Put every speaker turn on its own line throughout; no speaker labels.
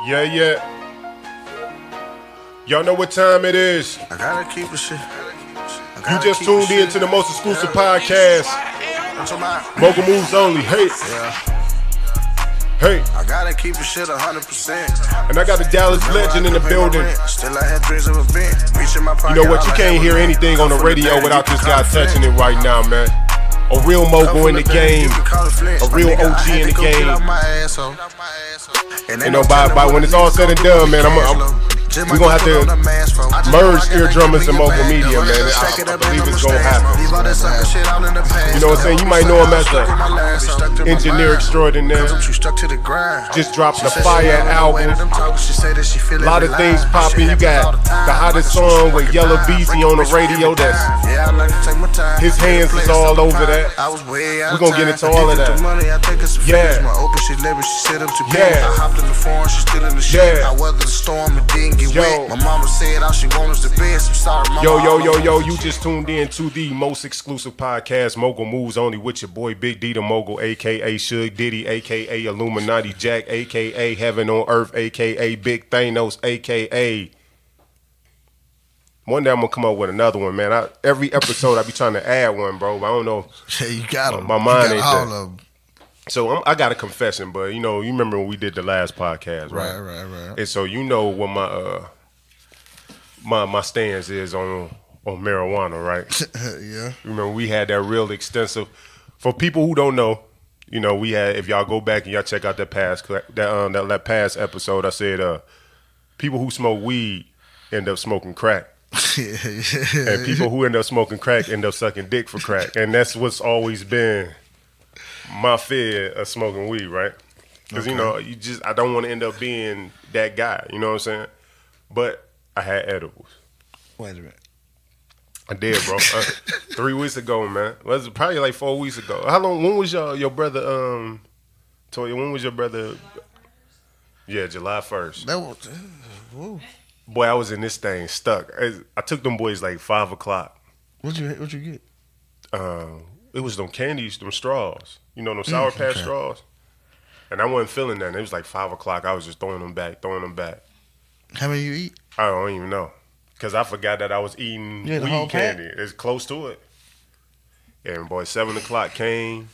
Yeah, yeah. Y'all know what time it is.
I gotta keep the shit.
You just tuned in to the most exclusive podcast, Mogul Moves Only. Hey. Hey.
I gotta keep the shit 100%.
And I got a Dallas legend in the building.
Still I had dreams of a vent.
You know what? You can't hear anything on the radio without this guy touching it right now, man. A real mogul in the game. A real OG in the game. You know, by when it's all said and done, man, we're gonna have to merge eardrummers and mogul media, man. I believe it's gonna happen. You know what I'm saying? You might know him as the engineer extraordinaire. Just dropped the fire album. A lot of things popping. You got the hottest song with Yella Beezy on the radio. That's his hands is all over that. We're gonna get into all of that. Yeah. Yo.
My mama said all she wants is the best. I'm sorry, mama.
Yo, you just tuned in to the most exclusive podcast, Mogul Moves Only, with your boy Big D the Mogul, aka Suge Diddy, aka Illuminati Jack, aka Heaven on Earth, aka Big Thanos, aka. One day I'm gonna come up with another one, man. Every episode I be trying to add one, bro, but I don't know.
Yeah, you got them.
My mind ain't
all
there.
of them.
So I got a confession, but you remember when we did the last podcast, right?
Right.
And so you know what my stance is on marijuana, right?
Yeah.
Remember we had that real extensive. For people who don't know, we had. If y'all go back and y'all check out that past episode, I said people who smoke weed end up smoking crack. And people who end up smoking crack end up sucking dick for crack, and that's what's always been my fear of smoking weed, right? Because I don't want to end up being that guy. You know what I'm saying? But I had edibles.
Wait a minute.
I did, bro. 3 weeks ago, man. Well, it was probably like 4 weeks ago. How long? When was your brother? Toya, when was your brother? Yeah, July 1st.
That was. Whoa.
Boy, I was in this thing stuck. I took them boys like 5 o'clock.
What you get?
It was them candies, them straws. Them Sour Patch straws. And I wasn't feeling that. It was like 5 o'clock. I was just throwing them back.
How many you eat?
I don't even know. Because I forgot that I was eating weed candy. It's close to it. And boy, 7 o'clock came.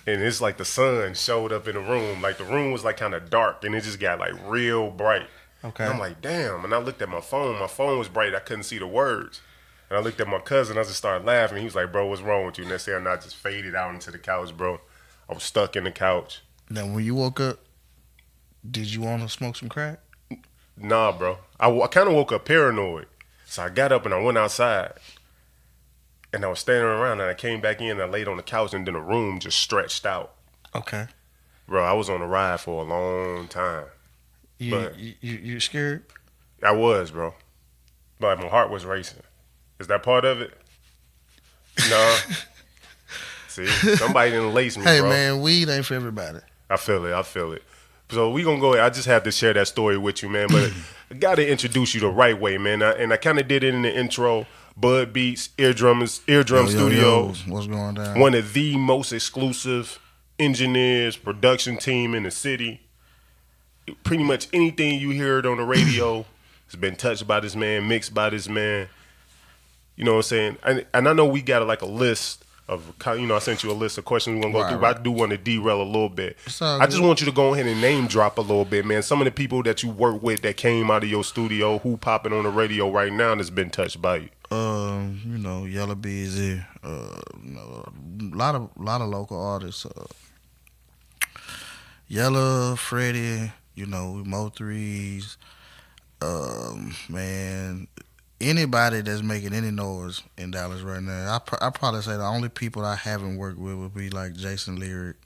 And it's like the sun showed up in the room. Like the room was like kind of dark. And it just got like real bright.
Okay.
And I'm like, damn. And I looked at my phone. My phone was bright. I couldn't see the words. And I looked at my cousin. I just started laughing. He was like, bro, what's wrong with you? And next thing I just faded out into the couch, bro. I was stuck in the couch.
Now, when you woke up, did you want to smoke some crack?
Nah, bro. I kind of woke up paranoid. So I got up and I went outside. And I was standing around and I came back in and I laid on the couch and then the room just stretched out.
Okay.
Bro, I was on a ride for a long time.
You scared?
I was, bro. But my heart was racing. Is that part of it? No. See, somebody didn't lace me,
hey,
bro.
Hey, man, weed ain't for everybody.
I feel it. So we gonna go ahead. I just have to share that story with you, man. But I gotta introduce you the right way, man. And I kind of did it in the intro. Bud Beats, Eardrum Studios.
What's going down?
One of the most exclusive engineers, production team in the city. Pretty much anything you heard on the radio has been touched by this man, mixed by this man. You know what I'm saying? And I know we got like a list of, I sent you a list of questions we're going to go through, but I do want to derail a little bit. I just want you to go ahead and name drop a little bit, man. Some of the people that you work with that came out of your studio, who popping on the radio right now that's been touched by you.
Yella Beezy, a lot of local artists. Yella, Freddie, Mo Threes, man. Anybody that's making any noise in Dallas right now, I probably say the only people I haven't worked with would be like Jason Lyric.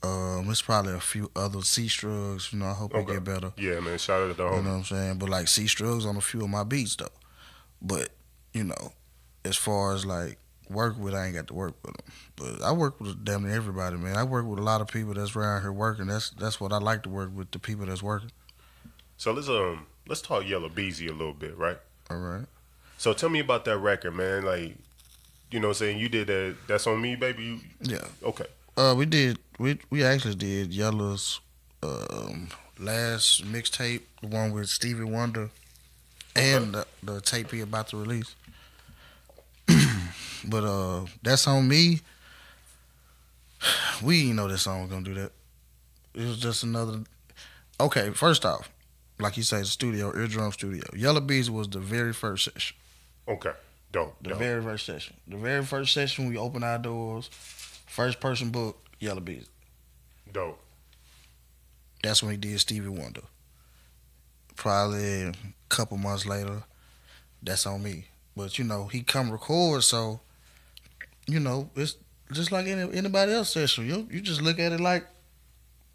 It's probably a few other C-Strugs. I hope they get better.
Yeah, man. Shout out to the homie.
You know what I'm saying? But like C-Strugs on a few of my beats though. But as far as like work with, I ain't got to work with them. But I work with damn near everybody, man. I work with a lot of people that's around here working. That's what I like to work with, the people that's working.
So let's talk Yella Beezy a little bit, right?
All right.
So tell me about that record, man. Like, you know what I'm saying? You did that. That's on me, baby.
Yeah.
Okay.
We actually did Yella's last mixtape, the one with Stevie Wonder, and the tape he about to release. But That's On Me. We didn't know this song was gonna do that. It was just another. Okay, first off, like you say, the studio, Eardrum Studio. Yella Beezy was the very first session.
Okay, dope.
The very first session. The very first session, we opened our doors. First person book, Yella Beezy.
Dope.
That's when he did Stevie Wonder. Probably a couple months later, That's On Me. But you know, he come record, so you know, it's just like anybody else session. You just look at it like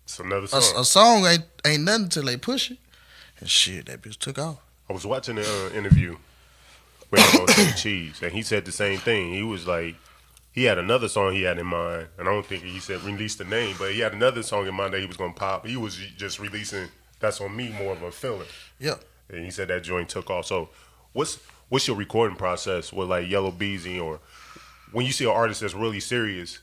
it's another song.
A song ain't nothing until they push it. And shit, that bitch took off.
I was watching the interview with Cheese, and he said the same thing. He was like, he had another song he had in mind, and I don't think he said release the name, but he had another song in mind that he was gonna pop. He was just releasing That's On Me, more of a filler.
Yeah.
And he said that joint took off. So what's your recording process with like Yella Beezy, or when you see an artist that's really serious?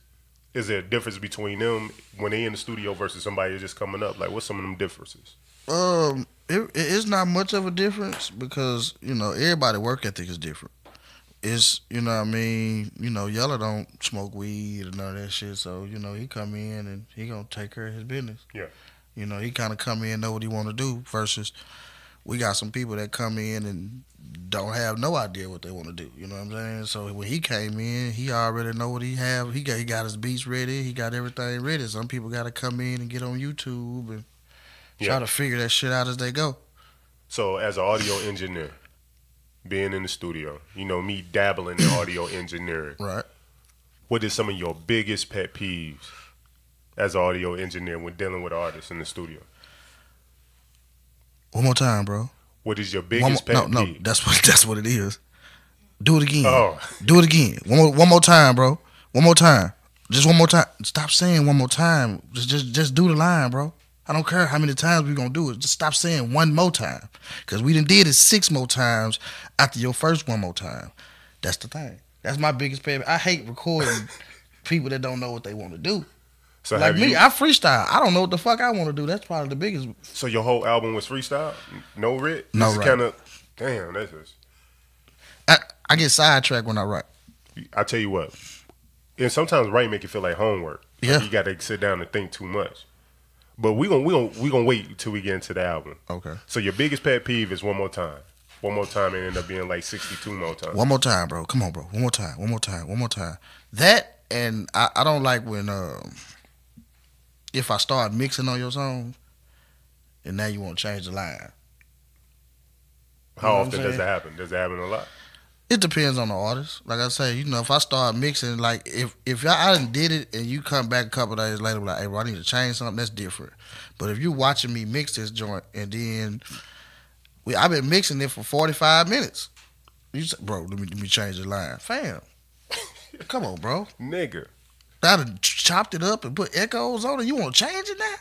Is there a difference between them when they in the studio versus somebody that's just coming up? Like, what's some of them differences?
It's not much of a difference because you know everybody work ethic is different. It's you know what I mean. You know Yella don't smoke weed and none of that shit, so you know he come in and he gonna take care of his business.
Yeah.
You know he kind of come in know what he want to do versus we got some people that come in and don't have no idea what they want to do. You know what I'm saying? So when he came in, he already know what he have. He got his beats ready. He got everything ready. Some people got to come in and get on YouTube and try to figure that shit out as they go.
So as an audio engineer, being in the studio, you know, me dabbling in audio engineering.
Right.
What is some of your biggest pet peeves as an audio engineer when dealing with artists in the studio?
One more time, bro.
What is your biggest pet peeve?
No, that's what it is. Do it again.
Oh.
Do it again. One more time, bro. One more time. Just one more time. Stop saying one more time. Just do the line, bro. I don't care how many times we're gonna do it. Just stop saying one more time. Cause we done did it 6 more times after your first one more time. That's the thing. That's my biggest pet peeve. I hate recording people that don't know what they want to do.
So
like me, I freestyle. I don't know what the fuck I want to do. That's probably the biggest.
So your whole album was freestyle? No writ?
No
this
right.
Kind of, damn, that's just.
I get sidetracked when I write.
I tell you what, and sometimes writing make you feel like homework.
Yeah.
Like you got to sit down and think too much. But we gonna wait until we get into the album.
Okay.
So your biggest pet peeve is one more time. One more time and end up being like 62 more times.
One more time, bro. Come on, bro. One more time. One more time. One more time. That and I don't like when if I start mixing on your song and now you want to change the line.
How often does that happen? Does that happen a lot?
It depends on the artist. Like I say, you know, if I start mixing, like if I done did it and you come back a couple days later, like, hey, bro, I need to change something, that's different. But if you watching me mix this joint and then I've been mixing it for 45 minutes, you say, bro, let me change the line, fam. Come on, bro,
nigga.
I done chopped it up and put echoes on it. You want to change it now?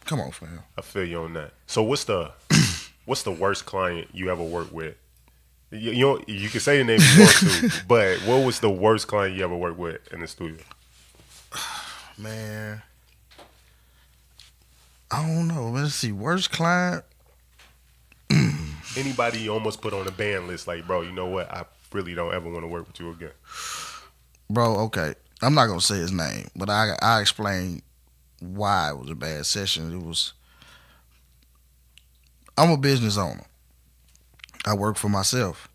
Come on, fam.
I feel you on that. So what's the worst client you ever worked with? You can say the name if you want to, but what was the worst client you ever worked with in the studio?
Man, I don't know. Let's see. Worst client?
Anybody you almost put on a ban list, like, bro, you know what? I really don't ever want to work with you again.
Bro, okay. I'm not going to say his name, but I explain why it was a bad session. I'm a business owner. I work for myself.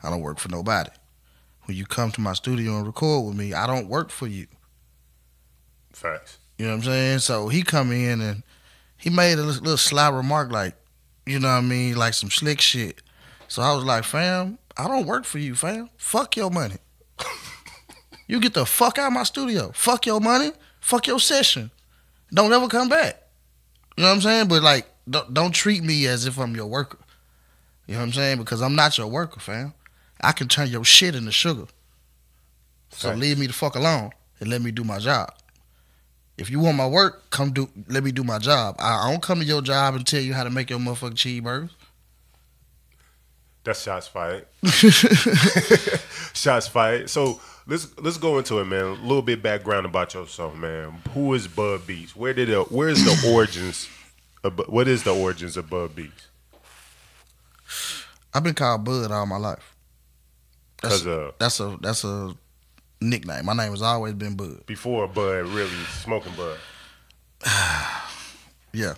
I don't work for nobody. When you come to my studio and record with me, I don't work for you.
Facts.
You know what I'm saying? So he come in and he made a little sly remark like, you know what I mean, like some slick shit. So I was like, fam, I don't work for you, fam. Fuck your money. You get the fuck out of my studio. Fuck your money. Fuck your session. Don't ever come back. You know what I'm saying? But like, don't treat me as if I'm your worker. You know what I'm saying? Because I'm not your worker, fam. I can turn your shit into sugar. So leave me the fuck alone and let me do my job. If you want my work, let me do my job. I don't come to your job and tell you how to make your motherfucking cheeseburgers.
That's shots fired. Shots fired. So let's go into it, man. A little bit background about yourself, man. Who is Bud Beats? Where's the origins What is the origins of Bud Beats?
I've been called Bud all my life.
That's
a nickname. My name has always been Bud.
Before Bud really smoking Bud.
Yeah.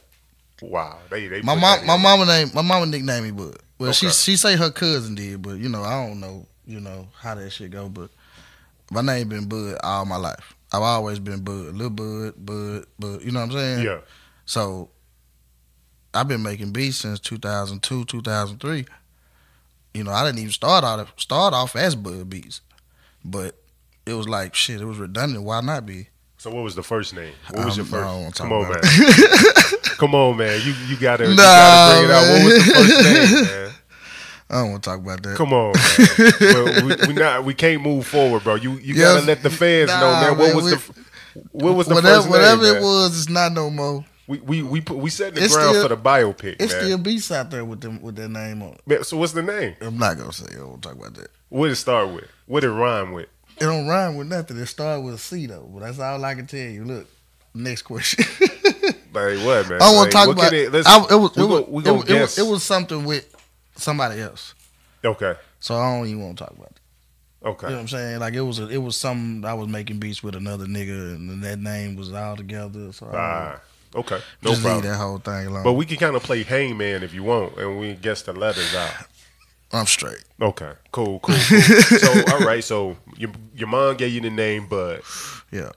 Wow. They
my mama nicknamed me Bud. Well, okay. she say her cousin did, but I don't know, how that shit go. But my name been Bud all my life. I've always been Bud, Lil Bud, Bud. You know what I'm saying?
Yeah.
So I've been making beats since 2002, 2003. I didn't even start off as Bud Beats, but it was like shit. It was redundant. Why not be?
So what was the first name? What was your first?
Come on, man.
Come on, man. You gotta bring it out. What was the first name, man?
I don't want to talk about that.
Come on, man. We can't move forward, bro. You gotta let the fans know, man. What was the first name?
Whatever it was, it's not no more.
We set the ground for the biopic.
It's still beats out there with that name on it.
Man, so what's the name?
I'm not gonna say. I won't talk about that.
What did it start with? What did it rhyme with?
It don't rhyme with nothing. It started with a C though. But that's all I can tell you. Look, next question.
Like what, man?
I don't want to talk about
it.
It was something with somebody else.
Okay.
So I don't even want to talk about it.
Okay.
You know what I'm saying? Like it was something I was making beats with another nigga, and that name was all together. So
okay, no
just
problem.
Leave that whole thing alone.
But we can kind of play Hangman if you want, and we guess the letters out.
I'm straight.
Okay, cool. So all right, so your mom gave you the name Bud.
Yeah.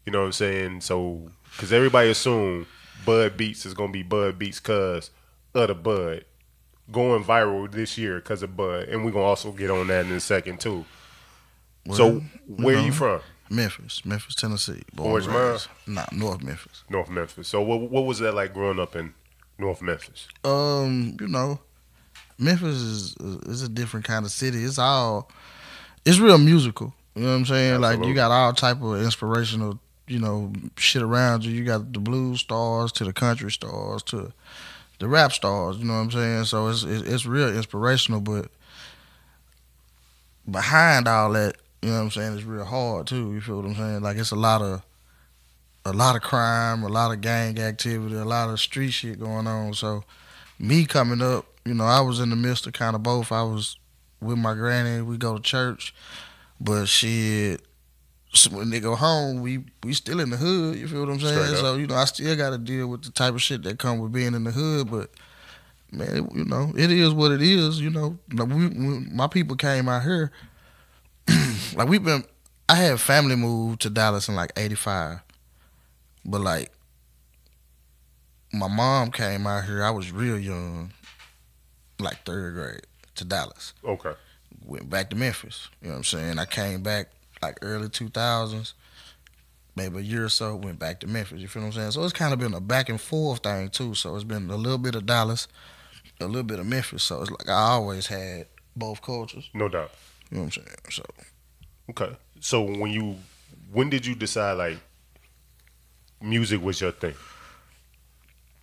You know what I'm saying? So because everybody assume Bud Beats is gonna be Bud Beats because of the Bud going viral this year because of Bud, and we're gonna also get on that in a second too. Well, so where are you from?
Memphis, Tennessee.
Orange Mound?
Nah, North Memphis.
North Memphis. So what was that like growing up in North Memphis?
Memphis is a different kind of city. It's real musical. You know what I'm saying? Absolutely. Like you got all type of inspirational, shit around you. You got the blues stars to the country stars to the rap stars. You know what I'm saying? So it's real inspirational, but behind all that, you know what I'm saying, it's real hard too. You feel what I'm saying? Like it's a lot of crime, a lot of gang activity, a lot of street shit going on. So me coming up, I was in the midst of kind of both. I was with my granny, we go to church, but shit, when they go home, we still in the hood. You feel what I'm saying? So I still got to deal with the type of shit that come with being in the hood. But man, it is what it is. My people came out here. Like I had family move to Dallas in like 85. But like my mom came out here, I was real young, like 3rd grade, to Dallas.
Okay.
Went back to Memphis. You know what I'm saying? I came back like early 2000s, maybe a year or so, went back to Memphis. You feel what I'm saying? So it's kind of been a back and forth thing too. So it's been a little bit of Dallas, a little bit of Memphis. So it's like I always had both cultures.
No doubt.
You know what I'm saying? So.
Okay. So when did you decide like music was your thing?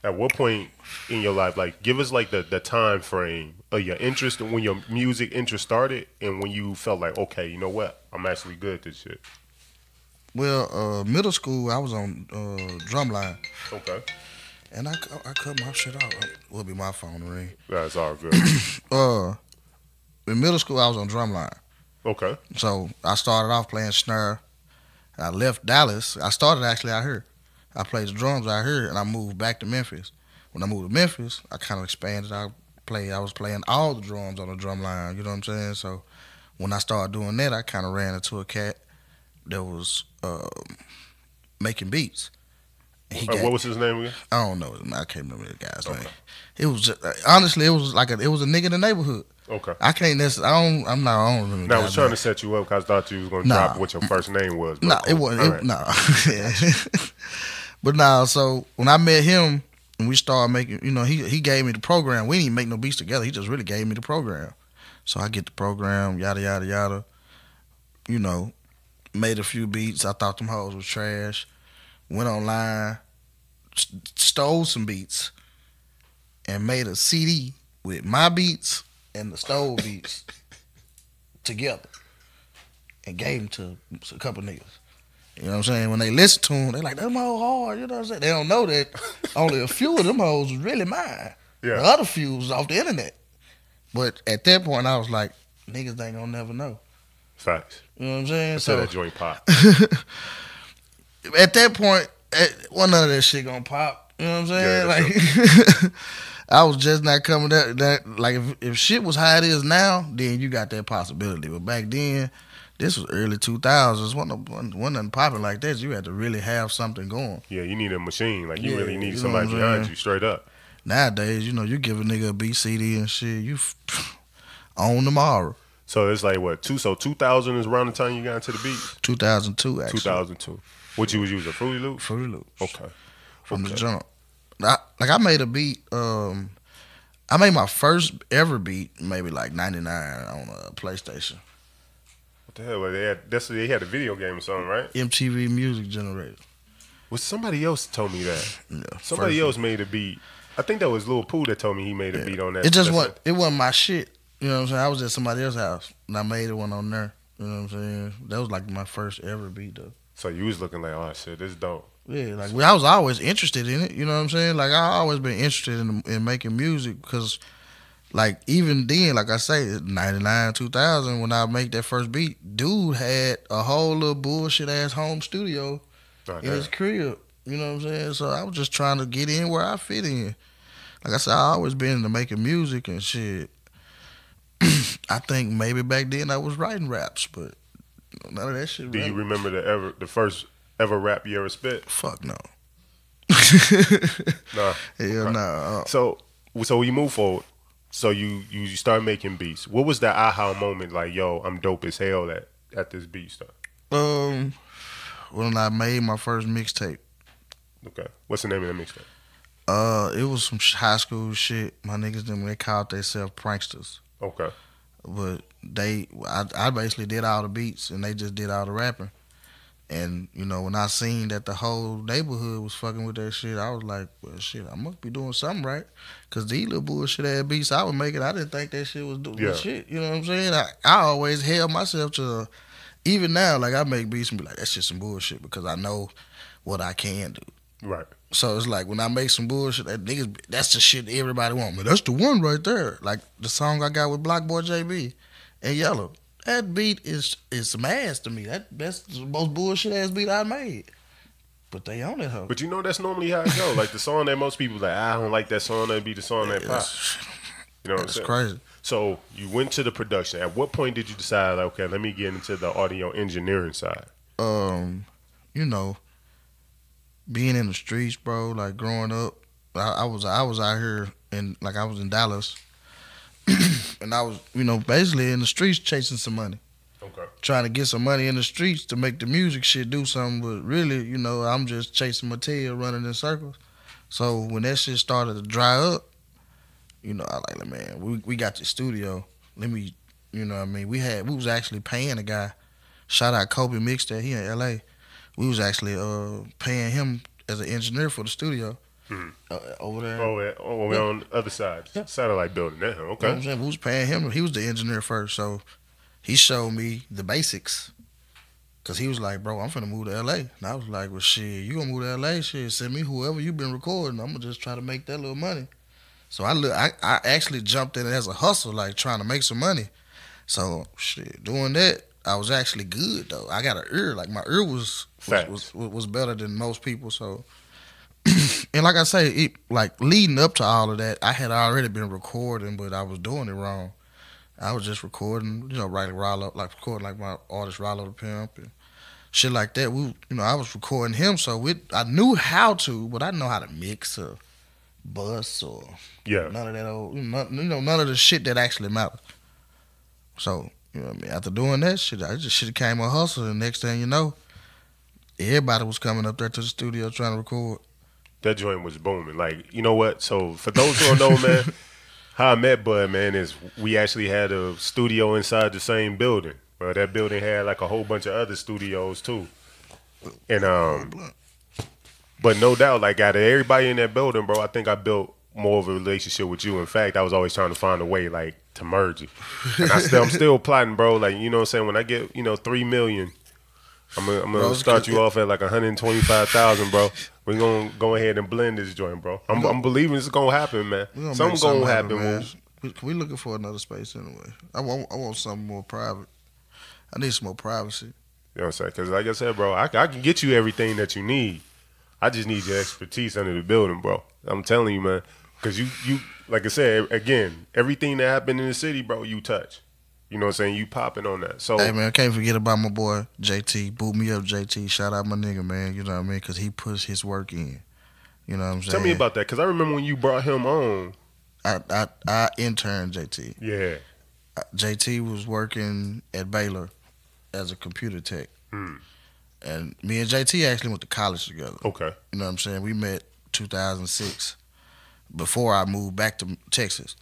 At what point in your life, like give us like the time frame of your interest and when your music interest started and when you felt like, okay, you know what? I'm actually good at this shit.
Well, middle school, I was on drumline.
Okay.
And I cut my shit off. Will be my phone ring.
That's all good.
In middle school, I was on drumline.
Okay.
So I started off playing snare. And I left Dallas. I started actually out here. I played the drums out here, and I moved back to Memphis. When I moved to Memphis, I kind of expanded. I was playing all the drums on the drum line. You know what I'm saying? So when I started doing that, I kind of ran into a cat that was making beats.
What was his name again?
I don't know. I can't remember the guy's name. It was just, honestly, it was a nigga in the neighborhood.
Okay.
I can't necessarily. I don't remember.
Now I was trying to set you up because I thought you was gonna drop what your first name was.
Nah, cool. It wasn't. But nah. So when I met him and we started making, he gave me the program. We didn't even make no beats together. He just really gave me the program. So I get the program, yada yada yada. Made a few beats. I thought them hoes was trash. Went online, stole some beats, and made a CD with my beats and the stole beats together, and gave them to a couple niggas. You know what I'm saying? When they listen to them, they like, them hoes hard. You know what I'm saying? They don't know that only a few of them hoes was really mine.
Yeah.
The other few was off the internet. But at that point, I was like, niggas ain't gonna never know.
Facts.
You know what I'm saying?
So that joint pop.
At that point, none of that shit gonna pop. You know what I'm saying?
Yeah,
like, I was just not coming that like if shit was how it is now, then you got that possibility. But back then, this was early 2000s. Wasn't nothing popping like that. You had to really have something going.
Yeah, you need a machine. Like, you
Yeah,
really need
you know
somebody
what I'm
behind
saying?
you, straight up.
Nowadays, you know, you give a nigga a beat CD and shit, you on tomorrow.
So it's like, what, so 2000 is around the time you got into the beats?
2002, actually.
2002. What you was using, Fruity Loops?
Fruity Loops.
Okay.
From the jump. I made a beat, I made my first ever beat, maybe like 99 on a PlayStation.
What the hell? They had a video game or something, right?
MTV Music Generator.
Well, somebody else told me that.
Yeah,
Somebody else made a beat. I think that was Lil Pooh that told me he made a beat on that.
It wasn't my shit. You know what I'm saying? I was at somebody else's house and I made one on there. You know what I'm saying? That was like my first ever beat though.
So you was looking like, oh shit, this is dope.
Yeah, like I was always interested in it. You know what I'm saying? Like I always been interested in making music because, like even then, like I say, 99, 2000, when I make that first beat, dude had a whole little bullshit ass home studio in his crib. You know what I'm saying? So I was just trying to get in where I fit in. Like I said, I always been into making music and shit. I think maybe back then I was writing raps, but none of that shit.
Do you remember the first ever rap you ever spit?
Fuck no.
Nah.
Hell no.
So you move forward. So you start making beats. What was the aha moment? Like, yo, I'm dope as hell at this beat stuff.
When I made my first mixtape.
Okay. What's the name of that mixtape?
It was some high school shit. My niggas they called themselves pranksters.
Okay.
But I basically did all the beats and they just did all the rapping. And, you know, when I seen that the whole neighborhood was fucking with that shit, I was like, well, shit, I must be doing something right. Because these little bullshit ass beats I was making, I didn't think that shit was doing shit. You know what I'm saying? I always held myself to, even now, like I make beats and be like, that's just some bullshit because I know what I can do.
Right.
So it's like when I make some bullshit, that's the shit that everybody want. But that's the one right there. Like the song I got with Block Boy JB and Yella. That beat is some ass to me. That's the most bullshit ass beat I made. But they own it, hoe.
But you know that's normally how it go. Like the song that most people like, I don't like that song. That be the song that pop. You know what I'm saying?
That's crazy.
So you went to the production. At what point did you decide, like, okay, let me get into the audio engineering side?
You know, being in the streets, bro. Like growing up, I was out here and like I was in Dallas. And I was, you know, basically in the streets chasing some money.
Okay.
Trying to get some money in the streets to make the music shit do something. But really, you know, I'm just chasing my tail, running in circles. So when that shit started to dry up, you know, I like, man, we got the studio. Let me, you know what I mean? We was actually paying a guy. Shout out Kobe Mixtape, he in LA. We was actually paying him as an engineer for the studio. Over there.
On the other side. Yeah. Satellite building there. Okay.
You know what I'm saying? We was paying him. He was the engineer first, so he showed me the basics. Cause he was like, bro, I'm finna move to LA. And I was like, well shit, you gonna move to LA? Shit, send me whoever you been recording. I'm gonna just try to make that little money. So I actually jumped in it as a hustle, like trying to make some money. So shit, doing that, I was actually good though. I got an ear. Like my ear was better than most people, so and like I say, like leading up to all of that, I had already been recording, but I was doing it wrong. I was just recording, you know, recording like my artist Rollo the Pimp and shit like that. I was recording him, so I knew how to, but I didn't know how to mix or bus or none of that old, none of the shit that actually matters. So, you know what I mean? After doing that shit, I just shit came a hustle, and next thing you know, everybody was coming up there to the studio trying to record.
That joint was booming. Like, you know what? So for those who don't know, man, how I met Bud, man, is we actually had a studio inside the same building. Well, that building had like a whole bunch of other studios too. And but no doubt, like out of everybody in that building, bro, I think I built more of a relationship with you. In fact, I was always trying to find a way like to merge it. And I'm still plotting, bro. Like, you know what I'm saying? When I get, 3 million I'm gonna start you off at like 125,000, bro. We're gonna go ahead and blend this joint, bro. I'm believing it's gonna happen, man. Something gonna happen, man.
We looking for another space anyway. I want something more private. I need some more privacy.
You know what I'm saying? Because like I said, bro, I can get you everything that you need. I just need your expertise under the building, bro. I'm telling you, man. Because you, like I said, again, everything that happened in the city, bro, you touch. You know what I'm saying? You popping on that. So,
hey, man, I can't forget about my boy, JT. Boot me up, JT. Shout out my nigga, man. You know what I mean? Because he puts his work in. You know what I'm saying?
Tell me about that. Because I remember when you brought him on.
I interned JT.
Yeah.
JT was working at Baylor as a computer tech. And me and JT actually went to college together.
Okay.
You know what I'm saying? We met 2006 before I moved back to Texas.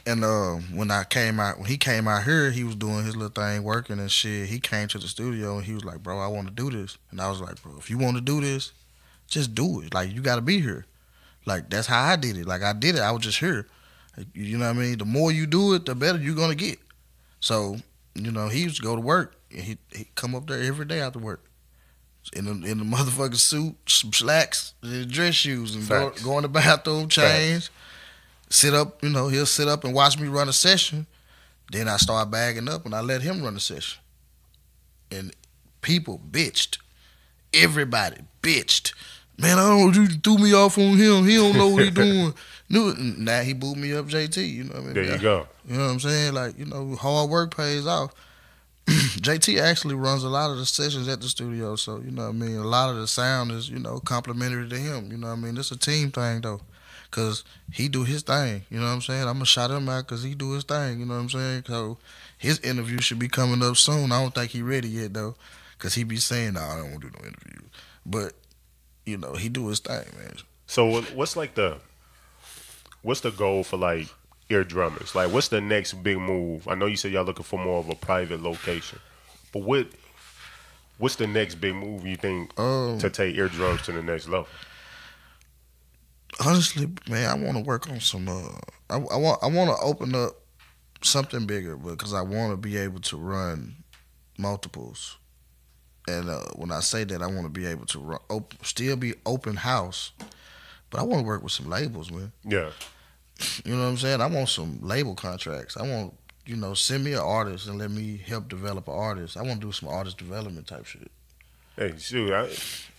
And when he came out here, he was doing his little thing, working and shit. He came to the studio and he was like, "Bro, I want to do this." And I was like, "Bro, if you want to do this, just do it. Like, you got to be here." Like, that's how I did it. Like, I did it. I was just here. You know what I mean? The more you do it, the better you're gonna get. So, you know, he used to go to work. And he come up there every day after work. In the motherfucking suit, some slacks, dress shoes, and go in the bathroom, change. Sit up, you know, he'll sit up and watch me run a session. Then I start bagging up and I let him run the session. And people bitched. Everybody bitched. Man, I don't know, you threw me off on him. He don't know what he doing. Now he booed me up, JT. You know what I mean?
There you go.
You know what I'm saying? Like, you know, hard work pays off. JT actually runs a lot of the sessions at the studio. So, you know what I mean? A lot of the sound is, you know, complimentary to him. You know what I mean? It's a team thing, though. Because he do his thing, you know what I'm saying? I'm going to shout him out because he do his thing, you know what I'm saying? So his interview should be coming up soon. I don't think he ready yet, though, because he be saying, "No, I don't want to do no interview." But, you know, he do his thing, man.
So what's the goal for, like, ear drummers? Like, what's the next big move? I know you said y'all looking for more of a private location. But what's the next big move you think to take eardrums to the next level?
Honestly, man, I want to work on some. I want to open up something bigger because I want to be able to run multiples. And when I say that, I want to be able to still be open house, but I want to work with some labels, man.
Yeah.
You know what I'm saying? I want some label contracts. I want, you know, send me an artist and let me help develop an artist. I want to do some artist development type shit.
Hey, shoot,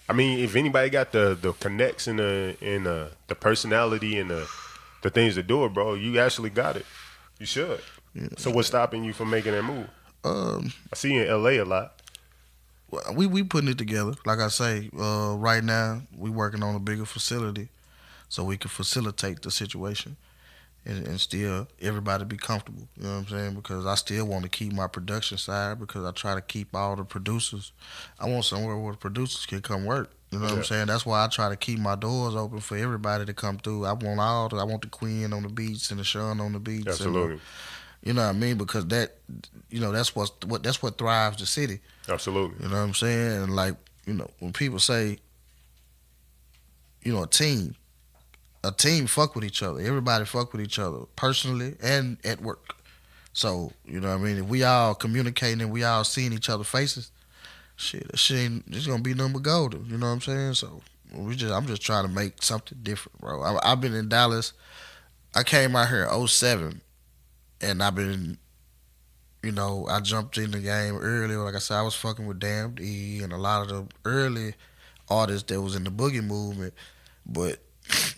I mean, if anybody got the connects and the personality and the things to do it, bro, you actually got it. You should. Yeah. So what's stopping you from making that move? I see you in LA a lot.
Well, we putting it together. Like I say, right now we working on a bigger facility so we can facilitate the situation and still everybody be comfortable. You know what I'm saying? Because I still want to keep my production side because I try to keep all the producers. I want somewhere where the producers can come work. You know what I'm saying? That's why I try to keep my doors open for everybody to come through. I want the Queen on the beats and the Sean on the beats.
Absolutely.
And, you know what I mean? Because that, you know, that's what thrives the city.
Absolutely.
You know what I'm saying? And like, you know, when people say, you know, a team fuck with each other. Everybody fuck with each other personally and at work. So, you know what I mean? If we all communicating and we all seeing each other's faces, that shit ain't, it's gonna be nothing but golden. You know what I'm saying? So I'm just trying to make something different, bro. I've been in Dallas. I came out here in 07 and I've been, you know, I jumped in the game early. Like I said, I was fucking with Damned E and a lot of the early artists that was in the boogie movement, but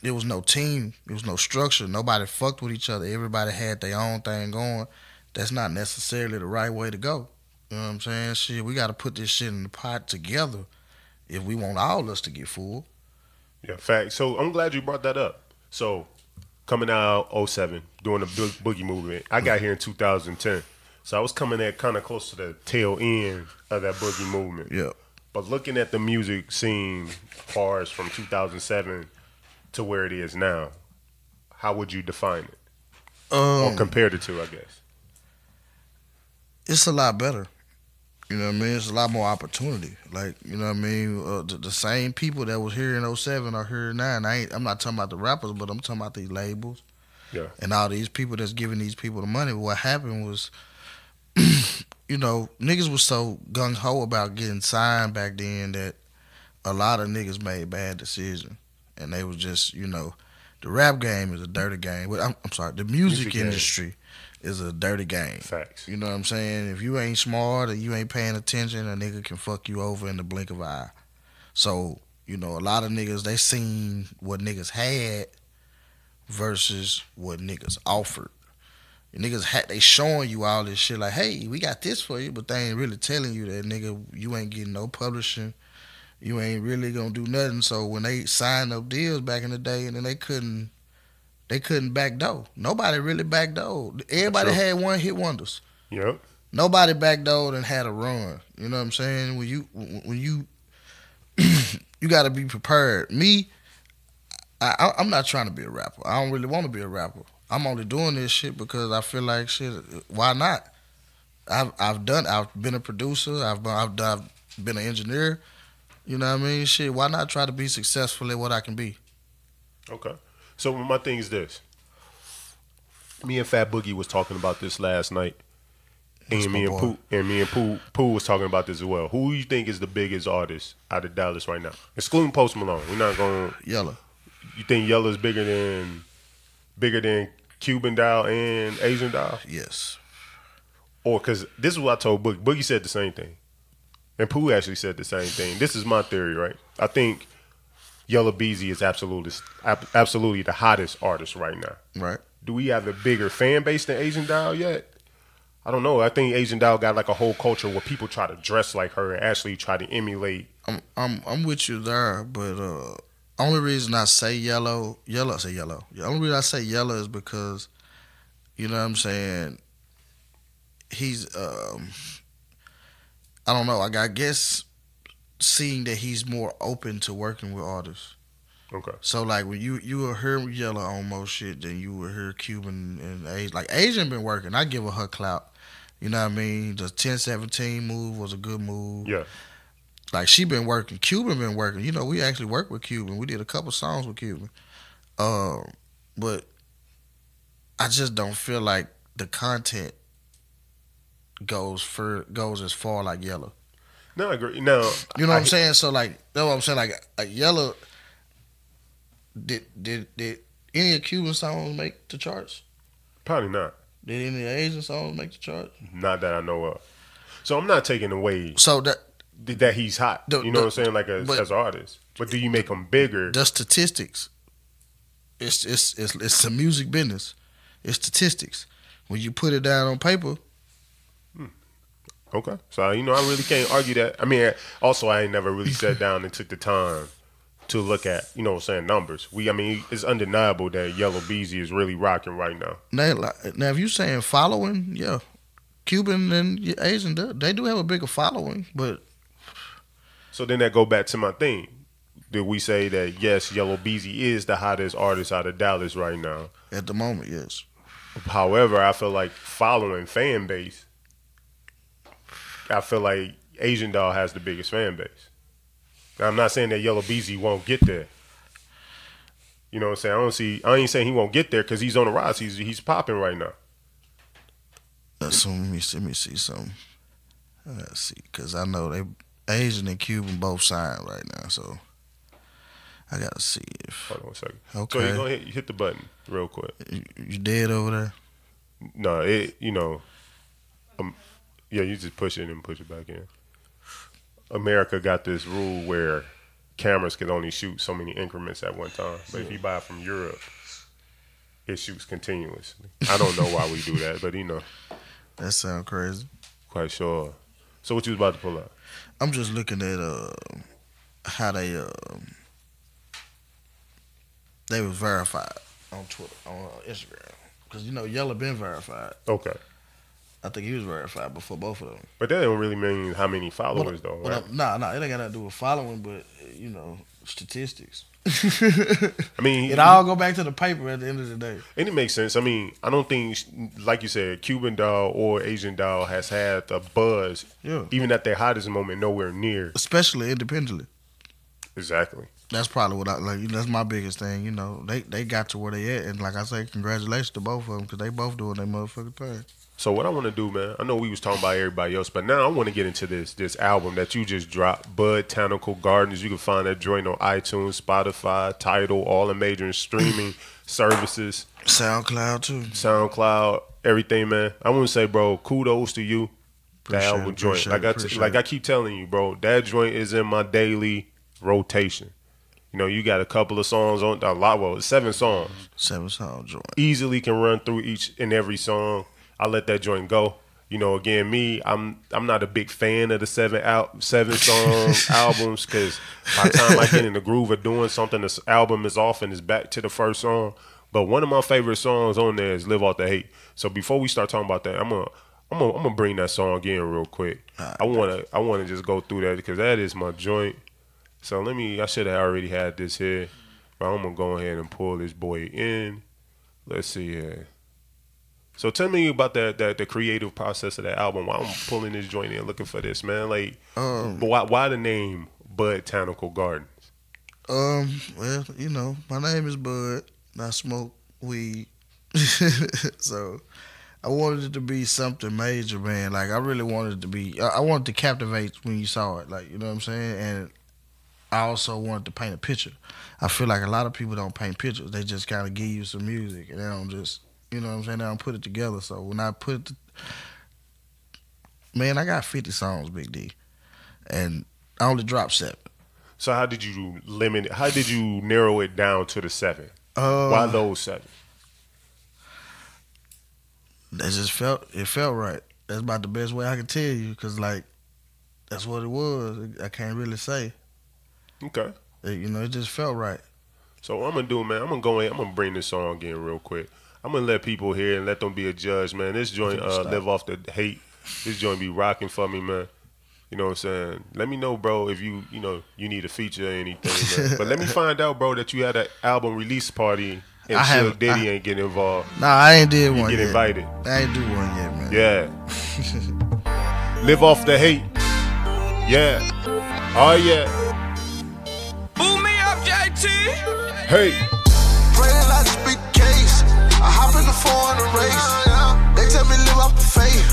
there was no team, there was no structure, nobody fucked with each other, everybody had their own thing going. That's not necessarily the right way to go. You know what I'm saying? Shit, we gotta put this shit in the pot together if we want all of us to get full.
Yeah, fact. So I'm glad you brought that up. So coming out 07, doing the boogie movement, I got here in 2010. So I was coming at kind of close to the tail end of that boogie movement.
Yeah.
But looking at the music scene far as from 2007 to where it is now, how would you define it? Or compare the two, I guess.
It's a lot better. You know what I mean? It's a lot more opportunity. Like, you know what I mean? The same people that was here in 07 are here now. And I'm not talking about the rappers, but I'm talking about these labels.
Yeah.
And all these people that's giving these people the money. What happened was, you you know, niggas was so gung ho about getting signed back then that a lot of niggas made bad decisions, and they was just, you know, the rap game is a dirty game. Well, I'm sorry, the music industry is a dirty game.
Facts.
You know what I'm saying? If you ain't smart and you ain't paying attention, a nigga can fuck you over in the blink of an eye. So, you know, a lot of niggas, they seen what niggas had versus what niggas offered. Niggas they showing you all this shit like, hey, we got this for you, but they ain't really telling you that, nigga, you ain't getting no publishing. You ain't really gonna do nothing. So when they signed up deals back in the day, and then they couldn't backdoor. Nobody really backdoored. Everybody had one hit wonders.
Yep.
Nobody backdoored and had a run. You know what I'm saying? When you you got to be prepared. Me, I'm not trying to be a rapper. I don't really want to be a rapper. I'm only doing this shit because I feel like shit. Why not? I've been a producer. I've been an engineer. You know what I mean? Shit. Why not try to be successful at what I can be?
Okay. So my thing is this. Me and Fat Boogie was talking about this last night. And me and Pooh was talking about this as well. Who you think is the biggest artist out of Dallas right now? Excluding Post Malone. We're not going
Yella.
You think Yella's bigger than Cuban Doll and Asian Doll?
Yes.
Or because this is what I told Boogie. Boogie said the same thing. And Pooh actually said the same thing. This is my theory, right? I think Yella Beezy is absolutely the hottest artist right now.
Right.
Do we have a bigger fan base than Asian Doll yet? I don't know. I think Asian Doll got like a whole culture where people try to dress like her and actually try to emulate.
I'm with you there, but only reason I say Yella. The only reason I say Yella is because, you know what I'm saying, he's I don't know. I guess seeing that he's more open to working with artists.
Okay.
So like when you will hear Yella on most shit, then you will hear Cuban and Asian. Like Asian been working. I give her clout. You know what I mean? The 10-17 move was a good move.
Yeah.
Like she been working. Cuban been working. You know, we actually worked with Cuban. We did a couple songs with Cuban. But I just don't feel like the content goes as far like Yella.
No, I agree. No,
you know what I'm saying? So like, that's what I'm saying. Like Yella, did any of Cuban songs make the charts?
Probably not.
Did any Asian songs make the charts?
Not that I know of. So I'm not taking away
so
that he's hot. You know what I'm saying? Like as an artist. But do you make him bigger?
The statistics. It's the music business. It's statistics. When you put it down on paper.
Okay. So, you know, I really can't argue that. I mean, also, I ain't never really sat down and took the time to look at, you know what I'm saying, numbers. It's undeniable that Yella Beezy is really rocking right now.
Now, if you're saying following, yeah. Cuban and Asian, they do have a bigger following, but.
So then that go back to my thing. Did we say that, yes, Yella Beezy is the hottest artist out of Dallas right now?
At the moment, yes.
However, I feel like following fan base, I feel like Asian Doll has the biggest fan base. Now, I'm not saying that Yella Beezy won't get there. You know what I'm saying? I ain't saying he won't get there because he's on the rise. He's popping right now.
So let me see something. Let's see, because I know they Asian and Cuban both signed right now, so I gotta see if.
Hold on a second.
Okay.
So you go ahead, hit the button real quick.
You dead over there?
No, yeah, you just push it and push it back in. America got this rule where cameras can only shoot so many increments at one time. But if you buy it from Europe, it shoots continuously. I don't know why we do that, but you know.
That sounds crazy.
Quite sure. So what you was about to pull up?
I'm just looking at how they was verified on Twitter, on Instagram. Because, you know, Yella been verified.
Okay.
I think he was verified before both of them.
But that don't really mean how many followers, though, right?
Nah, it ain't got nothing to do with following, but, you know, statistics.
I mean,
it all go back to the paper at the end of the day.
And it makes sense. I mean, I don't think, like you said, Cuban Doll or Asian Doll has had the buzz, even at their hottest moment, nowhere near.
Especially independently.
Exactly.
That's probably what I like. That's my biggest thing. They got to where they at, and like I say, congratulations to both of them because they both doing their motherfucking thing.
So what I want to do, man, I know we was talking about everybody else, but now I want to get into this album that you just dropped, Buddtanical Gardens. You can find that joint on iTunes, Spotify, Tidal, all the major streaming services.
SoundCloud too.
SoundCloud, everything, man. I want to say, bro, kudos to you. That album joint, like I keep telling you, bro, that joint is in my daily rotation. You got a couple of songs on a lot. Well, 7 songs.
7 songs joint.
Easily can run through each and every song. I let that joint go. Again, I'm not a big fan of the 7 song albums because by the time I get in the groove of doing something, this album is off and it's back to the first song. But one of my favorite songs on there is "Live Off the Hate." So before we start talking about that, I'm gonna bring that song in real quick. I wanna just go through that because that is my joint. So I should have already had this here, but I'm gonna go ahead and pull this boy in. Let's see here. So tell me about the creative process of that album. Why I'm pulling this joint in, looking for this, man. Like, why the name Buddtanical Gardens?
Well, my name is Bud. And I smoke weed, so I wanted it to be something major, man. Like I really wanted it to be. I wanted to captivate when you saw it, like you know what I'm saying. And I also wanted to paint a picture. I feel like a lot of people don't paint pictures. They just kind of give you some music, and they don't just. You know what I'm saying? They don't put it together. So when I put man, I got 50 songs, Big D. And I only dropped 7.
So how did you limit it? How did you narrow it down to the 7? Why those 7?
It felt right. That's about the best way I can tell you because, like, that's what it was. I can't really say.
Okay.
It just felt right.
So what I'm going to do, man, I'm going to bring this song in real quick. I'm going to let people hear and let them be a judge, man. This joint, Live Off the Hate, this joint be rocking for me, man. You know what I'm saying? Let me know, bro, if you need a feature or anything, man. But let me find out, bro, that you had an album release party and Suge Diddy ain't getting involved.
Nah, I ain't did one yet.
You get invited.
I ain't do one yet, man.
Yeah. Live Off the Hate. Yeah. Oh, yeah.
Boom me up, JT.
Hey.
Playing like a big case. I hop in the 400 race. They tell me live off the faith.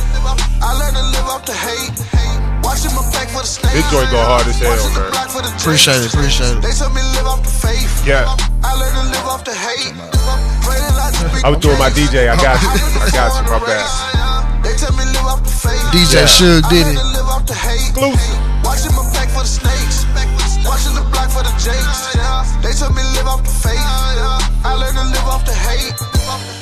I learn to live off the hate. Watching my back for the snake.
This joint go hard as hell, man.
Appreciate it.
They tell me live off the faith.
Yeah.
I learn to live off the hate.
I was doing my DJ. I got you. My bad.
They tell me live off the faith.
DJ Suge Diddy.
Exclusive.
Watching my back for the snakes. Watching the block for the jakes. They tell me live off the faith. I learn to live off the hate.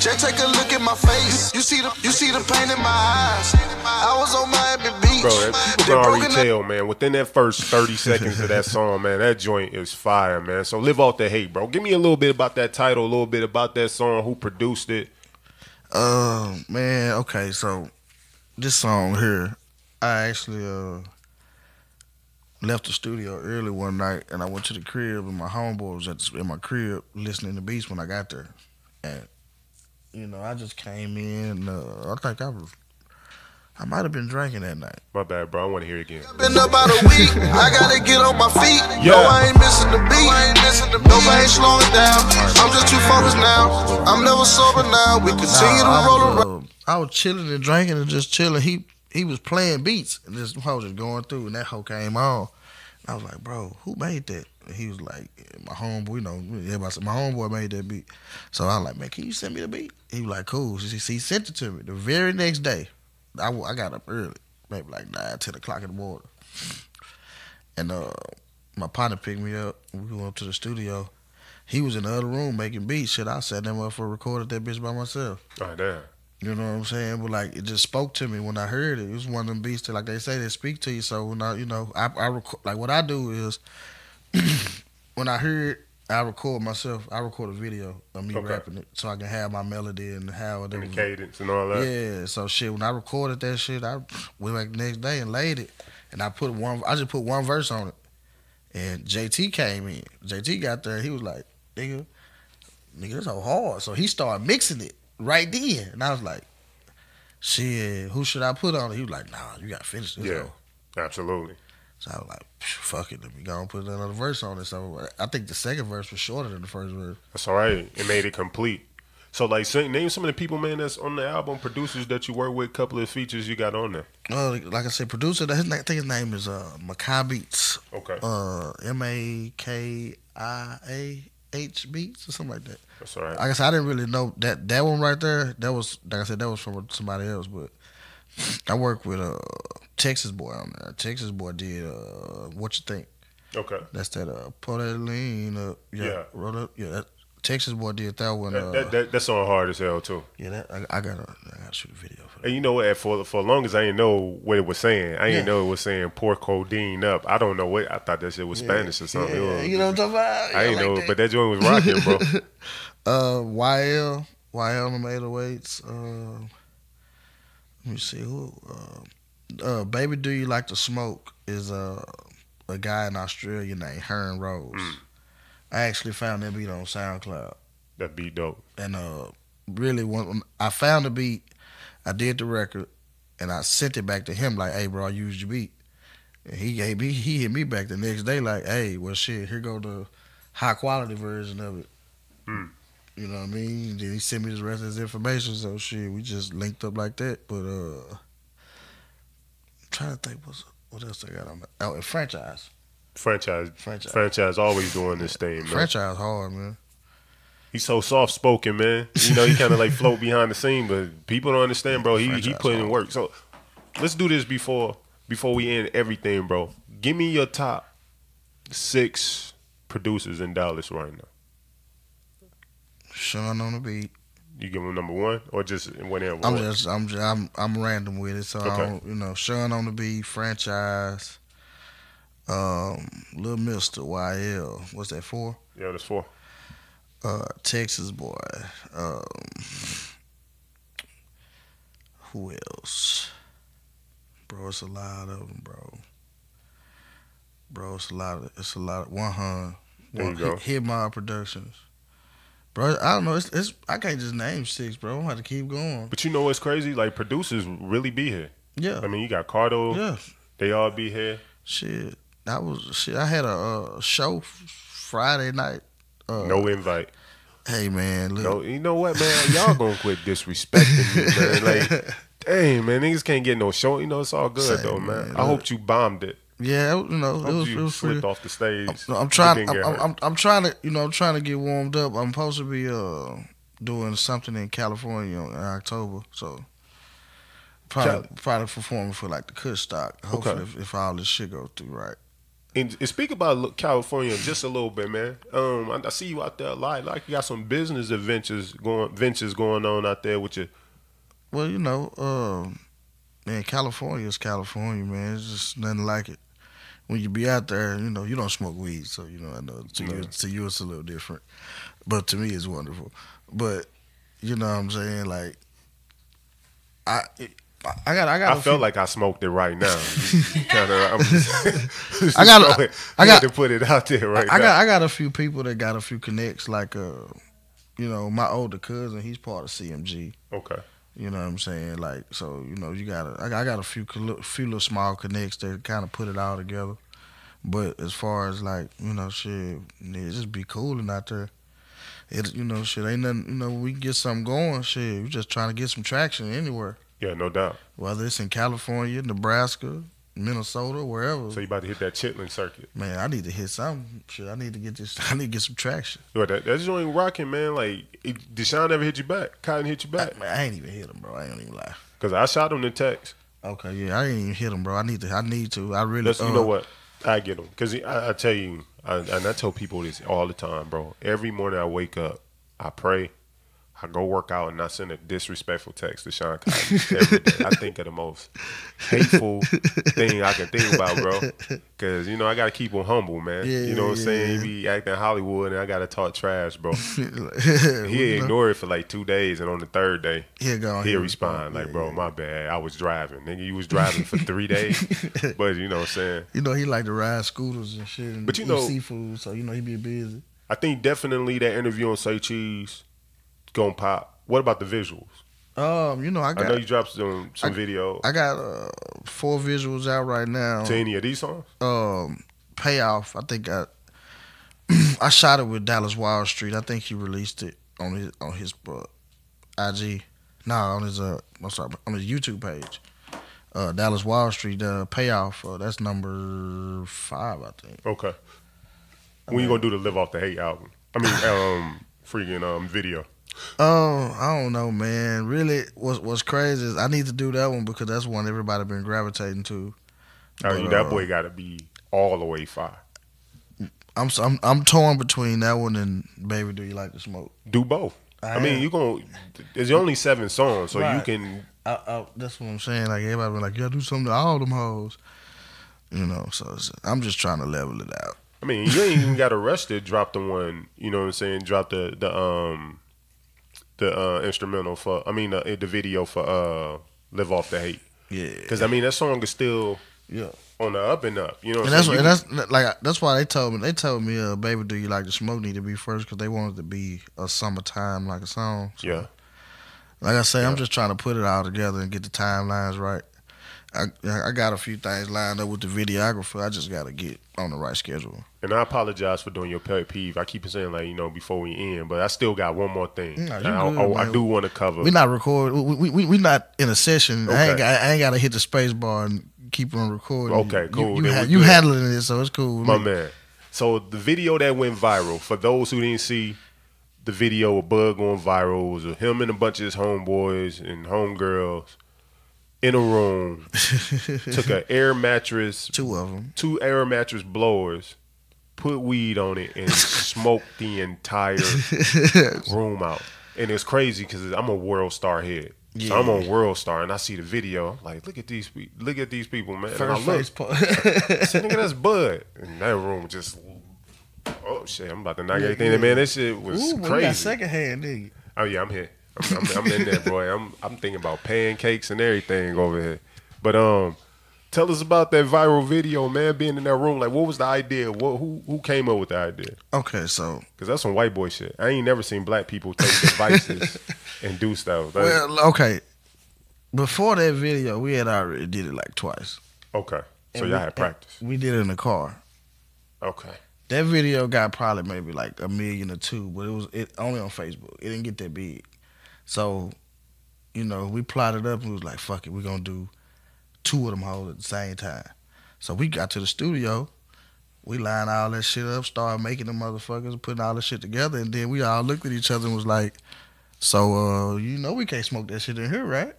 Just take a look at my face. You see the pain in my eyes. I was on Miami Beach.
Bro, people can already tell, man. Within that first 30 seconds of that song, man, that joint is fire, man. So Live Off the Hate, bro. Give me a little bit about that title, a little bit about that song, who produced it.
Man, okay, so this song here, I actually left the studio early one night and I went to the crib and my homeboy was in my crib listening to beats when I got there. And, I just came in and I think I might have been drinking that night.
My bad, bro. I want to hear it again.
Been about a week. I gotta get on my feet.
Yeah.
No, I ain't missing the beat. Nobody ain't slowing down. I'm just too focused now. I'm never sober now. We continue to roll around.
I was chilling and drinking and just chilling. He was playing beats and this hoe was just going through and that hoe came on. And I was like, bro, who made that? And he was like, my homeboy, everybody said, my homeboy made that beat. So I was like, man, can you send me the beat? He was like, cool. He sent it to me the very next day. I got up early, maybe like 9, 10 o'clock in the morning. And my partner picked me up. We went up to the studio. He was in the other room making beats. Shit, I sat there for recorded that bitch by myself.
Oh, damn.
You know what I'm saying? But like, it just spoke to me when I heard it. It was one of them beats that, like they say, they speak to you. So when I record, like what I do is, when I hear it, I record myself. I record a video of me rapping it, so I can have my melody and how it.
And the cadence and all that.
Yeah. So shit, when I recorded that shit, I went back the next day and laid it, and I just put one verse on it, and JT came in. JT got there, and he was like, nigga, that's so hard. So he started mixing it right then, and I was like, shit, who should I put on it? He was like, nah, you gotta finish this.
Yeah, absolutely.
So I was like, fuck it, let me go and put another verse on it. So I think the second verse was shorter than the first verse.
That's all right. It made it complete. So, like, name some of the people, man, that's on the album, producers that you work with, couple of features you got on there.
Like I said, producer, I think his name is Makai Beats.
Okay.
MAKIAH Beats or something like that.
That's all right.
Like I said, I didn't really know that one right there. That was, like I said, that was from somebody else. But I worked with Texas Boy on there. Texas Boy did What You Think.
Okay.
That's that Pull That Lean Up.
Yeah.
Roll Up. Yeah, that Texas Boy did that one.
That song hard as hell too.
Yeah, I gotta shoot a video for that.
And you know what? For long as I didn't know what it was saying, I didn't know it was saying pour codeine up. I don't know what. I thought that shit was Spanish or something.
Yeah, you know what I'm talking about?
I didn't know, but that joint was rocking, bro.
YL on the 808s. Let me see who. Baby, Do You Like to Smoke is a guy in Australia named Hearn Rose. I actually found that beat on SoundCloud.
That beat dope.
And really, when I found the beat, I did the record, and I sent it back to him like, "Hey, bro, I used your beat." And he hit me back the next day like, "Hey, well, shit, here go the high quality version of it." You know what I mean? Then he sent me the rest of his information, so shit, we just linked up like that. But I'm trying to think what else I got on that. Oh, and Franchise
always doing this thing, man.
Franchise hard, man.
He's so soft spoken, man. You know, he kind of like float behind the scene, but people don't understand, bro. He put in work. So let's do this before we end everything, bro. Give me your top 6 producers in Dallas right now.
Sean on the beat.
You give him number 1 or just whatever?
I'm random with it, so
okay.
I don't, Sean on the beat, Franchise, Lil Mister, YL. What's that 4?
Yeah, that's 4.
Texas Boy. Who else? Bro, it's a lot of them, bro. It's a lot of 100.
There you go.
Hit My Productions. Bro, I don't know. It's I can't just name 6, bro. I'm gonna have to keep going.
But you know what's crazy? Like, producers really be here.
Yeah.
I mean, you got Cardo. Yeah. They all be here.
Shit. I had a show Friday night.
No invite.
Hey, man. Look.
No, you know what, man? Y'all gonna quit disrespecting me, man. Like, dang, man. Niggas can't get no show. You know, it's all good, though, man. I hope you bombed it.
Yeah, it was
slipped off the stage.
I'm trying to get warmed up. I'm supposed to be doing something in California in October, so probably performing for like the Kush stock. Hopefully, if all this shit goes through right.
And speak about California just a little bit, man. I see you out there a lot. Like, you got some business ventures going on out there with you.
Well, man, California is California, man. It's just nothing like it. When you be out there, you don't smoke weed, so I know to you it's a little different. But to me, it's wonderful. But you know what I'm saying? Like, I
felt like I smoked it right now.
I got
to put it out there right now.
I got a few people that got a few connects. Like, my older cousin, he's part of CMG.
Okay.
You know what I'm saying? Like, so, I got a few little small connects that kind of put it all together. But as far as like, shit, it just be cooling out there. It, shit, ain't nothing, we can get something going, shit. We just trying to get some traction anywhere.
Yeah, no doubt.
Whether it's in California, Nebraska, Minnesota, wherever.
So you about to hit that chitlin circuit?
Man, I need to hit something. Shit, I need to get some traction.
Yo, that joint rocking, man. Like, Deshaun ever hit you back? Cotton hit you back?
I ain't even hit him, bro. I ain't even lie.
Cause I shot him the text.
Okay, yeah, I ain't even hit him, bro. I need to. I really.
You know what? I get him. Cause I tell you, and I tell people this all the time, bro. Every morning I wake up, I pray. I go work out and I send a disrespectful text to Sean Cotton every day. I think of the most hateful thing I can think about, bro. Because, I got to keep him humble, man.
Yeah,
you know what I'm saying? He be acting Hollywood and I got to talk trash, bro. He ignored it for like 2 days and on the 3rd day, he'll respond like, bro, my bad. I was driving. Nigga, you was driving for 3 days. But, you know what I'm saying?
He like to ride scooters and shit and eat seafood, so, he be busy.
I think definitely that interview on Say Cheese gonna pop. What about the visuals?
You know, I
know you dropped some video.
I got 4 visuals out right now.
To any of these songs?
Payoff. I think I shot it with Dallas Wild Street. I think he released it on his IG. No, on his on his YouTube page. Dallas Wild Street. Payoff. That's number 5, I think.
Okay. When you gonna do the Live Off the Hate album? I mean, freaking video.
I don't know, man. Really, what's crazy is I need to do that one because that's one everybody been gravitating to.
That boy got to be all the way fire.
I'm torn between that one and Baby Do You Like to Smoke.
Do both. I mean, there's only 7 songs, so you can.
That's what I'm saying. Like everybody been like, you gotta do something to all them hoes. You know, so I'm just trying to level it out.
I mean, you ain't even got arrested. Drop the one. You know what I'm saying? Drop the instrumental for. I mean, the video for Live Off the Hate.
Yeah.
Because I mean, that song is still on the up and up. You know,
that's why they told me. They told me, "Baby, Do You Like to Smoke" need to be first because they wanted to be a summertime like a song. So,
yeah.
Like I say, I'm just trying to put it all together and get the timelines right. I got a few things lined up with the videographer. I just got to get on the right schedule.
And I apologize for doing your pet peeve. I keep saying, like, you know, before we end, but I still got one more thing. I do want to cover.
We not recording. We not in a session.
Okay.
I ain't got to hit the space bar and keep on recording.
Okay, cool.
You handling it, so it's cool.
My man. So the video that went viral, for those who didn't see the video of Bud going viral, was him and a bunch of his homeboys and homegirls in a room, took an air mattress,
2 of them,
2 air mattress blowers, put weed on it, and smoked the entire room out. And it's crazy because I'm a World Star head. Yeah. So I'm on World Star, and I see the video. I'm like, look at these people, man.
First
and I look, I said, nigga, that's Bud. And that room just, oh shit, I'm about to knock everything. Man, that shit was crazy. You got
secondhand, nigga.
Oh yeah, I'm here. I'm in there, boy. I'm thinking about pancakes and everything over here. But tell us about that viral video, man. Being in that room, like, what was the idea? Who came up with the idea?
Okay, so
because that's some white boy shit. I ain't never seen black people take devices and do stuff.
Well, okay. Before that video, we had already did it like twice.
Okay, so y'all had practice.
We did it in the car.
Okay.
That video got probably maybe like 1 million or 2, but it only on Facebook. It didn't get that big. So, you know, we plotted up and we was like, fuck it, we're going to do 2 of them hoes at the same time. So we got to the studio, we lined all that shit up, started making them motherfuckers, putting all that shit together, and then we all looked at each other and was like, so, you know we can't smoke that shit in here, right?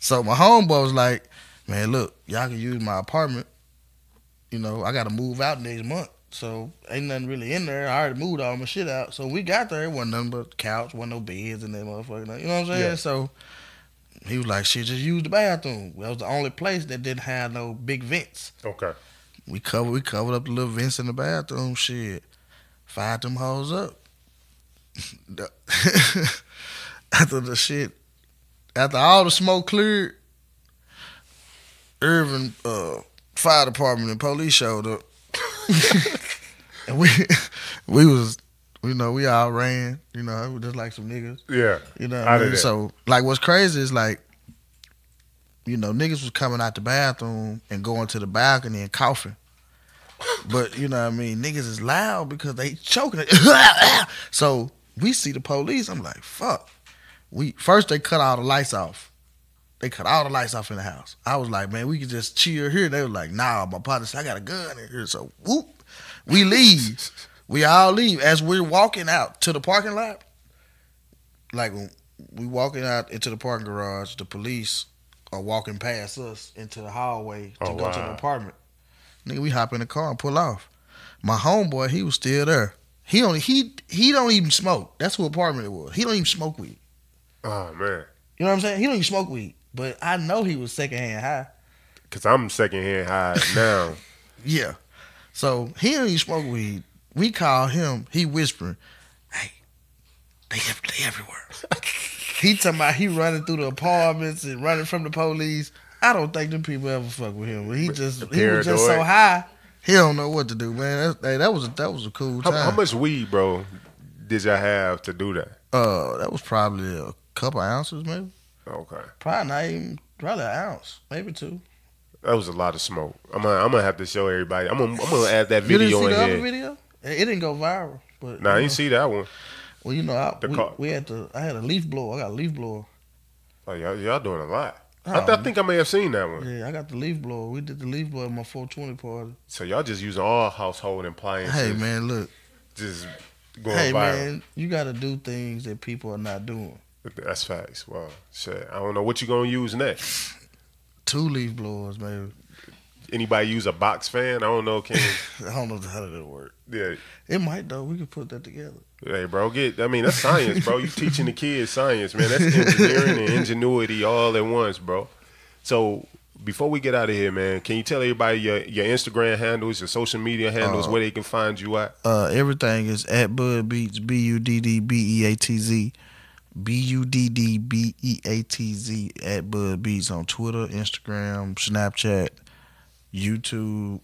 So my homeboy was like, man, look, y'all can use my apartment. You know, I got to move out next month. So ain't nothing really in there. I already moved all my shit out. So we got there, it wasn't nothing but couch, wasn't no beds in that motherfucker. You know what I'm saying? Yeah. So he was like, shit, just use the bathroom. That was the only place that didn't have no big vents.
Okay.
We covered up the little vents in the bathroom. Shit, fired them hoes up. After all the smoke cleared, Irvin fire department and police showed up. And we was, you know, we all ran, you know, just like some niggas.
Yeah.
You know what I mean? So, like, what's crazy is, like, you know, niggas was coming out the bathroom and going to the balcony and coughing. But, you know what I mean, niggas is loud because they choking. So, we see the police. I'm like, fuck. First, they cut all the lights off. They cut all the lights off in the house. I was like, man, we could just chill here. They were like, nah, my partner said, I got a gun in here. So, whoop, we leave. We all leave. As we're walking out to the parking lot, like when we walking out into the parking garage, the police are walking past us into the hallway to go to the apartment. Nigga, we hop in the car and pull off. My homeboy, he was still there. He don't even smoke. That's what apartment it was. He don't even smoke weed.
Oh, man.
You know what I'm saying? He don't even smoke weed. But I know he was secondhand high. Because
I'm secondhand high now.
Yeah. So he don't even smoke weed. We call him, he whispering, hey, they everywhere. He talking about he running through the apartments and running from the police. I don't think them people ever fuck with him. But he was just so high, he don't know what to do, man. That was a cool time.
How much weed, bro, did y'all have to do that?
That was probably a couple ounces, maybe.
Okay.
Probably not even, probably an ounce, maybe 2.
That was a lot of smoke. I'm gonna have to show everybody. I'm gonna add that
You didn't
video
see
in
the
here.
other video? It didn't go viral, but
Nah, I didn't see that one.
well, you know, I had a leaf blower. I got a leaf blower.
Oh, y'all doing a lot.
Oh,
I think I may have seen that one.
Yeah, I got the leaf blower. We did the leaf blower at my 420 party.
So y'all just using all household appliances.
Hey man, look.
Just going
Hey
viral.
man, you got to do things that people are not doing.
That's facts. Well, shit. I don't know what you gonna use next.
2 leaf blowers, maybe.
Anybody use a box fan? I don't know. Can
I don't know how that'll work.
yeah.
It might though. We could put that together.
Hey, bro, that's science, bro. You teaching the kids science, man. That's engineering and ingenuity all at once, bro. So before we get out of here, man, can you tell everybody your Instagram handles, your social media handles, where they can find you at?
Everything is at Bud Beats, BUDDBEATZ, BUDDBEATZ at Bud Beats on Twitter, Instagram, Snapchat, YouTube.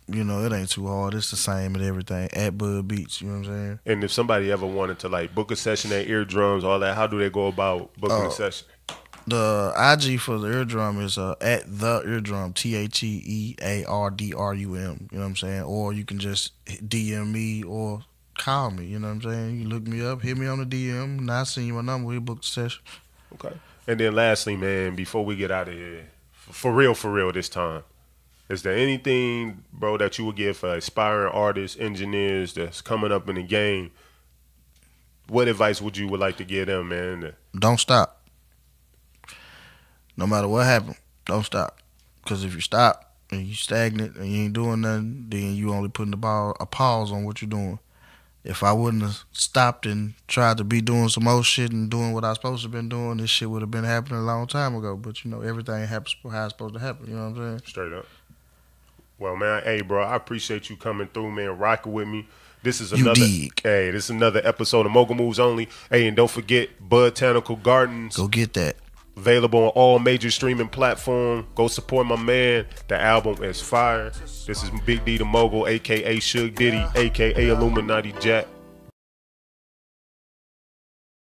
You know, it ain't too hard. It's the same at everything. At Bud Beats, you know what I'm saying?
And if somebody ever wanted to like book a session at Eardrums, all that, how do they go about booking a session?
The IG for the eardrum is at the eardrum, THEEARDRUM. You know what I'm saying? Or you can just DM me or call me. You know what I'm saying? You look me up, hit me on the DM, and I send you my number. We book the session.
Okay. And then lastly, man, before we get out of here, for real this time, is there anything, bro, that you would give for aspiring artists, engineers that's coming up in the game? What advice would like to give them, man?
Don't stop. No matter what happens, don't stop. Because if you stop and you stagnant and you ain't doing nothing, then you only putting a pause on what you're doing. If I wouldn't have stopped and tried to be doing some old shit and doing what I was supposed to have been doing, this shit would have been happening a long time ago. But, you know, everything happens how it's supposed to happen. You know what I'm saying?
Straight up. Well, man, hey, bro, I appreciate you coming through, man, rocking with me. This is another episode of Mogul Moves Only. Hey, and don't forget Buddtanical Gardens.
Go get that.
Available on all major streaming platforms. Go support my man. The album is fire. This is Big D the Mogul, a.k.a. Suge Diddy, a.k.a. Illuminati Jack.